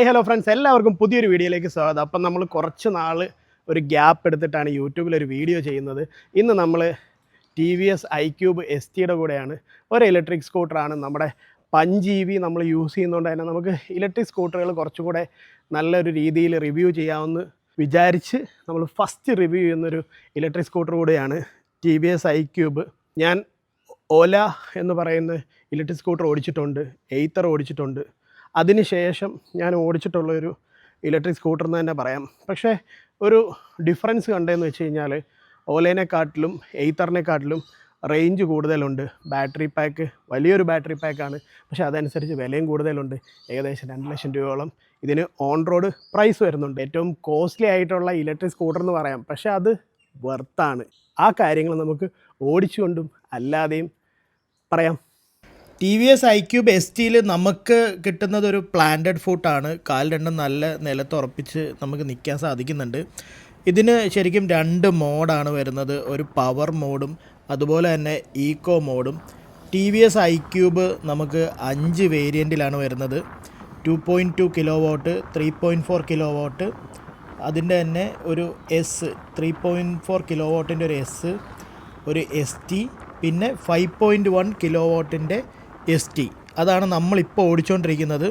Hello friends, എല്ലാവർക്കും പുതിയൊരു വീഡിയോയിലേക്ക് സ്വാഗതം. അപ്പം നമ്മൾ കുറച്ച് നാൾ ഒരു ഗ്യാപ്പ് എടുത്തിട്ടാണ് യൂട്യൂബിൽ ഒരു വീഡിയോ ചെയ്യുന്നത്. ഇന്ന് നമ്മൾ ടി വി എസ് iQube STയുടെ കൂടെയാണ്. ഒരു ഇലക്ട്രിക് സ്കൂട്ടറാണ്. നമ്മുടെ പഞ്ച് നമ്മൾ യൂസ് ചെയ്യുന്നതുകൊണ്ട് തന്നെ നമുക്ക് ഇലക്ട്രിക് സ്കൂട്ടറുകൾ കുറച്ചും കൂടെ നല്ലൊരു രീതിയിൽ റിവ്യൂ ചെയ്യാമെന്ന് വിചാരിച്ച് നമ്മൾ ഫസ്റ്റ് റിവ്യൂ ചെയ്യുന്നൊരു ഇലക്ട്രിക് സ്കൂട്ടർ കൂടെയാണ് ടി വി എസ് iQube. ഞാൻ ഓല എന്ന് പറയുന്ന ഇലക്ട്രിക് സ്കൂട്ടർ ഓടിച്ചിട്ടുണ്ട്, എയ്ത്തർ ഓടിച്ചിട്ടുണ്ട്. അതിനുശേഷം ഞാൻ ഓടിച്ചിട്ടുള്ളൊരു ഇലക്ട്രിക് സ്കൂട്ടർ എന്ന് തന്നെ പറയാം. പക്ഷേ ഒരു ഡിഫറൻസ് കണ്ടതെന്ന് വെച്ച് കഴിഞ്ഞാൽ ഓലേനെക്കാട്ടിലും എയ്ത്തറിനെക്കാട്ടിലും റേഞ്ച് കൂടുതലുണ്ട്. ബാറ്ററി പാക്ക് വലിയൊരു ബാറ്ററി പാക്കാണ്, പക്ഷേ അതനുസരിച്ച് വിലയും കൂടുതലുണ്ട്. ഏകദേശം 2 ലക്ഷം രൂപയോളം ഇതിന് ഓൺ റോഡ് പ്രൈസ് വരുന്നുണ്ട്. ഏറ്റവും കോസ്റ്റ്ലി ആയിട്ടുള്ള ഇലക്ട്രിക് സ്കൂട്ടർ എന്ന് പറയാം, പക്ഷേ അത് വെർത്താണ്. ആ കാര്യങ്ങൾ നമുക്ക് ഓടിച്ചുകൊണ്ടും അല്ലാതെയും പറയാം. ടി വി എസ് iQube STയിൽ നമുക്ക് കിട്ടുന്നത് ഒരു പ്ലാന്റഡ് ഫുട്ടാണ്. കാൽ രണ്ടും നല്ല നിലത്തുറപ്പിച്ച് നമുക്ക് നിൽക്കാൻ സാധിക്കുന്നുണ്ട്. ഇതിന് ശരിക്കും 2 മോഡാണ് വരുന്നത്, ഒരു പവർ മോഡും അതുപോലെ തന്നെ ഈക്കോ മോഡും. ടി വി എസ് iQube നമുക്ക് 5 വേരിയൻറ്റിലാണ് വരുന്നത്. 2.2 കിലോ വാട്ട്, 3.4 കിലോ വാട്ട്, അതിൻ്റെ തന്നെ ഒരു 3.4 കിലോ വാട്ടിൻ്റെ ഒരു ഒരു ST, പിന്നെ 5.1 കിലോ വാട്ടിൻ്റെ ST. അതാണ് നമ്മളിപ്പോൾ ഓടിച്ചുകൊണ്ടിരിക്കുന്നത്.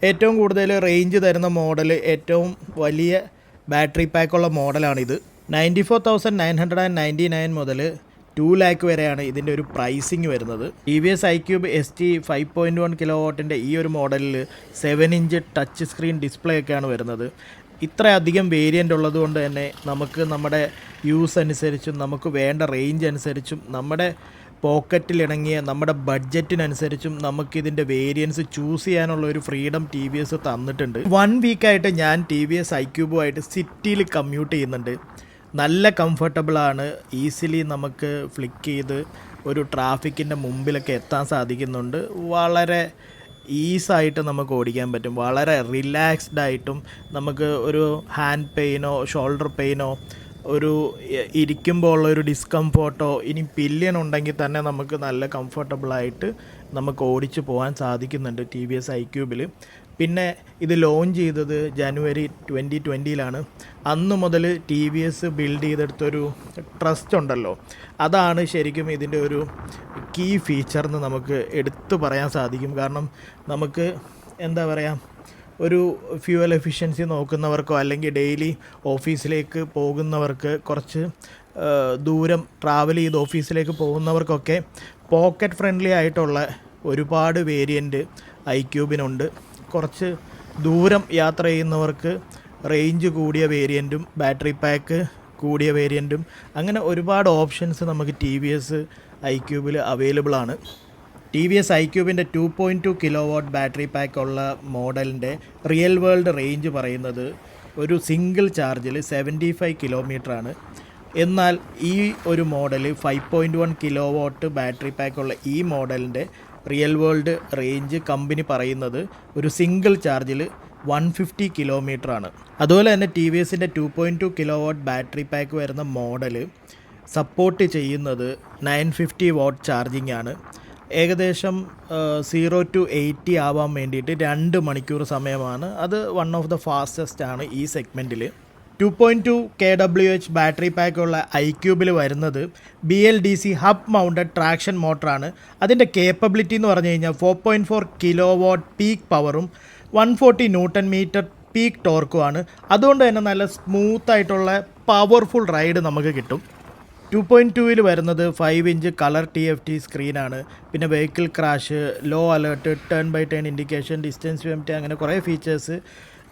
ഏറ്റവും കൂടുതൽ റേഞ്ച് തരുന്ന മോഡൽ, ഏറ്റവും വലിയ ബാറ്ററി പാക്കുള്ള മോഡലാണിത്. 94,999 മുതൽ 2 ലാക്ക് വരെയാണ് ഇതിൻ്റെ ഒരു പ്രൈസിങ് വരുന്നത്. T V S iQube ST 5.1 kilo വാട്ടിൻ്റെ ഈ ഒരു മോഡലിൽ 7 ഇഞ്ച് ടച്ച് സ്ക്രീൻ ഡിസ്പ്ലേ ഒക്കെയാണ് വരുന്നത്. ഇത്രയധികം വേരിയൻ്റ് ഉള്ളതുകൊണ്ട് തന്നെ നമുക്ക് നമ്മുടെ യൂസ് അനുസരിച്ചും നമുക്ക് വേണ്ട റേഞ്ച് അനുസരിച്ചും നമ്മുടെ പോക്കറ്റിലിണങ്ങിയ നമ്മുടെ ബഡ്ജറ്റിനനുസരിച്ചും നമുക്കിതിൻ്റെ വേരിയൻസ് ചൂസ് ചെയ്യാനുള്ള ഒരു ഫ്രീഡം ടി വി എസ് തന്നിട്ടുണ്ട്. 1 വീക്കായിട്ട് ഞാൻ ടി വി എസ് iQube സിറ്റിയിൽ കമ്മ്യൂട്ട് ചെയ്യുന്നുണ്ട്. നല്ല കംഫർട്ടബിളാണ്. ഈസിലി നമുക്ക് ഫ്ലിക്ക് ചെയ്ത് ഒരു ട്രാഫിക്കിൻ്റെ മുമ്പിലൊക്കെ എത്താൻ സാധിക്കുന്നുണ്ട്. വളരെ ഈസായിട്ട് നമുക്ക് ഓടിക്കാൻ പറ്റും. വളരെ റിലാക്സ്ഡ് ആയിട്ടും നമുക്ക് ഒരു ഹാൻഡ് പെയിനോ ഷോൾഡർ പെയിനോ ഒരു ഇരിക്കുമ്പോൾ ഉള്ളൊരു ഡിസ്കംഫോർട്ടോ ഇനി പില്യൻ ഉണ്ടെങ്കിൽ തന്നെ നമുക്ക് നല്ല കംഫർട്ടബിളായിട്ട് നമുക്ക് ഓടിച്ച് പോകാൻ സാധിക്കുന്നുണ്ട് ടി വി എസ് iQube. പിന്നെ ഇത് ലോഞ്ച് ചെയ്തത് ജനുവരി 2020 അന്ന് മുതൽ ടി വി എസ് ബിൽഡ് ചെയ്തെടുത്തൊരു ട്രസ്റ്റ് ഉണ്ടല്ലോ, അതാണ് ശരിക്കും ഇതിൻ്റെ ഒരു കീ ഫീച്ചർ എന്ന് നമുക്ക് എടുത്തു പറയാൻ സാധിക്കും. കാരണം നമുക്ക് എന്താ പറയുക, ഒരു ഫ്യൂവൽ എഫിഷ്യൻസി നോക്കുന്നവർക്കോ അല്ലെങ്കിൽ ഡെയിലി ഓഫീസിലേക്ക് പോകുന്നവർക്ക്, കുറച്ച് ദൂരം ട്രാവൽ ചെയ്ത് ഓഫീസിലേക്ക് പോകുന്നവർക്കൊക്കെ പോക്കറ്റ് ഫ്രണ്ട്ലി ആയിട്ടുള്ള ഒരുപാട് വേരിയൻറ്റ് iQubeനുണ്ട്. കുറച്ച് ദൂരം യാത്ര ചെയ്യുന്നവർക്ക് റേഞ്ച് കൂടിയ വേരിയൻറ്റും ബാറ്ററി പാക്ക് കൂടിയ വേരിയൻറ്റും, അങ്ങനെ ഒരുപാട് ഓപ്ഷൻസ് നമുക്ക് ടി വി എസ് iQubeൽ അവൈലബിൾ ആണ്. ടി വി എസ് iQubeൻ്റെ 2.2 കിലോ വാട്ട് ബാറ്ററി പാക്കുള്ള മോഡലിൻ്റെ റിയൽ വേൾഡ് റേഞ്ച് പറയുന്നത് ഒരു സിംഗിൾ ചാർജിൽ 75 കിലോമീറ്ററാണ്. എന്നാൽ ഈ ഒരു മോഡൽ 5.1 കിലോ വാട്ട് ബാറ്ററി പാക്കുള്ള ഈ മോഡലിൻ്റെ റിയൽ വേൾഡ് റേഞ്ച് കമ്പനി പറയുന്നത് ഒരു സിംഗിൾ ചാർജിൽ 150 കിലോമീറ്ററാണ്. അതുപോലെ തന്നെ ടി വി എസിൻ്റെ 2.2 കിലോ വാട്ട് ബാറ്ററി പാക്ക് വരുന്ന മോഡൽ സപ്പോർട്ട് ചെയ്യുന്നത് 950 വാട്ട് ചാർജിങ് ആണ്. ഏകദേശം 0 to 80 ആവാൻ വേണ്ടിയിട്ട് 2 മണിക്കൂർ സമയമാണ്. അത് വൺ ഓഫ് ദ ഫാസ്റ്റസ്റ്റ് ആണ് ഈ സെഗ്മെൻറ്റിൽ. 2.2 kWh ബാറ്ററി പാക്കുള്ള iQubeൽ വരുന്നത് BLDC ഹബ് മൗണ്ടഡ് ട്രാക്ഷൻ മോട്ടറാണ്. അതിൻ്റെ കേപ്പബിലിറ്റി എന്ന് പറഞ്ഞു കഴിഞ്ഞാൽ 4.4 കിലോ വാട്ട് പീക്ക് പവറും 140 ന്യൂട്ടൺ മീറ്റർ പീക്ക് ടോർക്കുമാണ്. അതുകൊണ്ട് തന്നെ നല്ല സ്മൂത്തായിട്ടുള്ള പവർഫുൾ റൈഡ് നമുക്ക് കിട്ടും. 2.2 വരുന്നത് 5 ഇഞ്ച് കളർ TFT സ്ക്രീനാണ്. പിന്നെ vehicle crash, low alert, turn by turn indication, distance VMT, അങ്ങനെ കുറേ ഫീച്ചേഴ്സ്.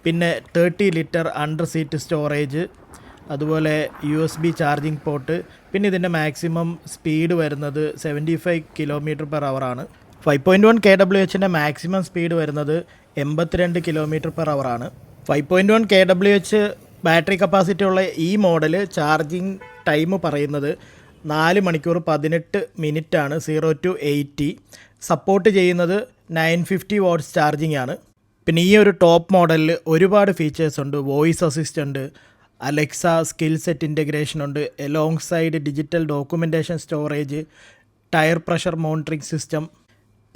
പിന്നെ 30 ലിറ്റർ അണ്ടർ സീറ്റ് സ്റ്റോറേജ്, അതുപോലെ USB ചാർജിങ് പോർട്ട്. പിന്നെ ഇതിൻ്റെ മാക്സിമം സ്പീഡ് വരുന്നത് 75 km/h ആണ്. 5.1 kWhൻ്റെ മാക്സിമം സ്പീഡ് വരുന്നത് 82 km/h ആണ്. 5.1 kWh ബാറ്ററി കപ്പാസിറ്റി ഉള്ള ഈ മോഡൽ ചാർജിങ് ടൈം പറയുന്നത് 4 മണിക്കൂർ 18 മിനിറ്റാണ്. 0 to 80 സപ്പോർട്ട് ചെയ്യുന്നത് 950 വാട്ട്സ് ചാർജിങ് ആണ്. പിന്നെ ഈ ഒരു ടോപ്പ് മോഡലിൽ ഒരുപാട് ഫീച്ചേഴ്സ് ഉണ്ട്. Voice assistant, Alexa skill set integration ഉണ്ട്, alongside digital documentation storage, tyre pressure monitoring system,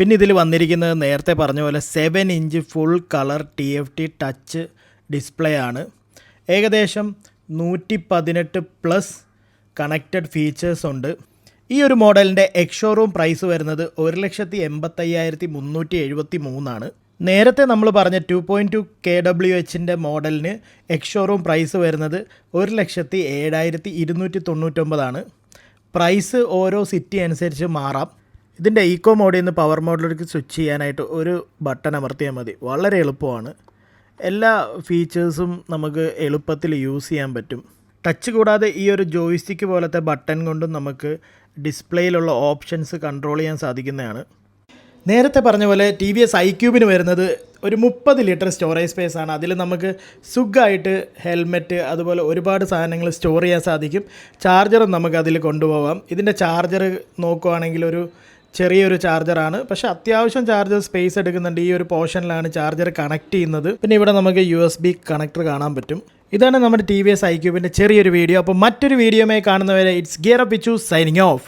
പിന്നെ ഇതിൽ വന്നിരിക്കുന്നത് നേരത്തെ പറഞ്ഞ പോലെ 7 inch full colour TFT touch display ആണ്. ഏകദേശം 118 പ്ലസ് കണക്റ്റഡ് ഫീച്ചേഴ്സ് ഉണ്ട്. ഈ ഒരു മോഡലിൻ്റെ എക്സ്-ഷോറൂം പ്രൈസ് വരുന്നത് 1,85,373 നേരത്തെ നമ്മൾ പറഞ്ഞ 2.2 kWhൻ്റെ മോഡലിന് എക്സ്-ഷോറൂം പ്രൈസ് വരുന്നത് 1,07,299 പ്രൈസ് ഓരോ സിറ്റി അനുസരിച്ച് മാറാം. ഇതിൻ്റെ ഈക്കോ മോഡിൽ നിന്ന് പവർ മോഡിലേക്ക് സ്വിച്ച് ചെയ്യാനായിട്ട് ഒരു ബട്ടൺ അമർത്തിയാൽ മതി. വളരെ എളുപ്പമാണ്. എല്ലാ ഫീച്ചേഴ്സും നമുക്ക് എളുപ്പത്തിൽ യൂസ് ചെയ്യാൻ പറ്റും. ടച്ച് കൂടാതെ ഈ ഒരു ജോയ്സ്റ്റിക്ക് പോലത്തെ ബട്ടൺ കൊണ്ടും നമുക്ക് ഡിസ്പ്ലേയിലുള്ള ഓപ്ഷൻസ് കൺട്രോൾ ചെയ്യാൻ സാധിക്കുന്നതാണ്. നേരത്തെ പറഞ്ഞ പോലെ TVS iQube വരുന്നത് ഒരു 30 ലിറ്റർ സ്റ്റോറേജ് സ്പേസ് ആണ്. അതിൽ നമുക്ക് സുഖമായിട്ട് ഹെൽമെറ്റ് അതുപോലെ ഒരുപാട് സാധനങ്ങൾ സ്റ്റോർ ചെയ്യാൻ സാധിക്കും. ചാർജറും നമുക്ക് അതിൽ കൊണ്ടുപോകാം. ഇതിൻ്റെ ചാർജർ നോക്കുവാണെങ്കിൽ ഒരു ചെറിയൊരു ചാർജറാണ്, പക്ഷേ അത്യാവശ്യം ചാർജർ സ്പേസ് എടുക്കുന്നുണ്ട്. ഈ ഒരു പോർഷനിലാണ് ചാർജർ കണക്ട് ചെയ്യുന്നത്. പിന്നെ ഇവിടെ നമുക്ക് USB കണക്ടർ കാണാൻ പറ്റും. ഇതാണ് നമ്മുടെ TVS iQube ചെറിയൊരു വീഡിയോ. അപ്പോൾ മറ്റൊരു വീഡിയോയുമായി കാണുന്നവരെ it's gear up Vichu signing off.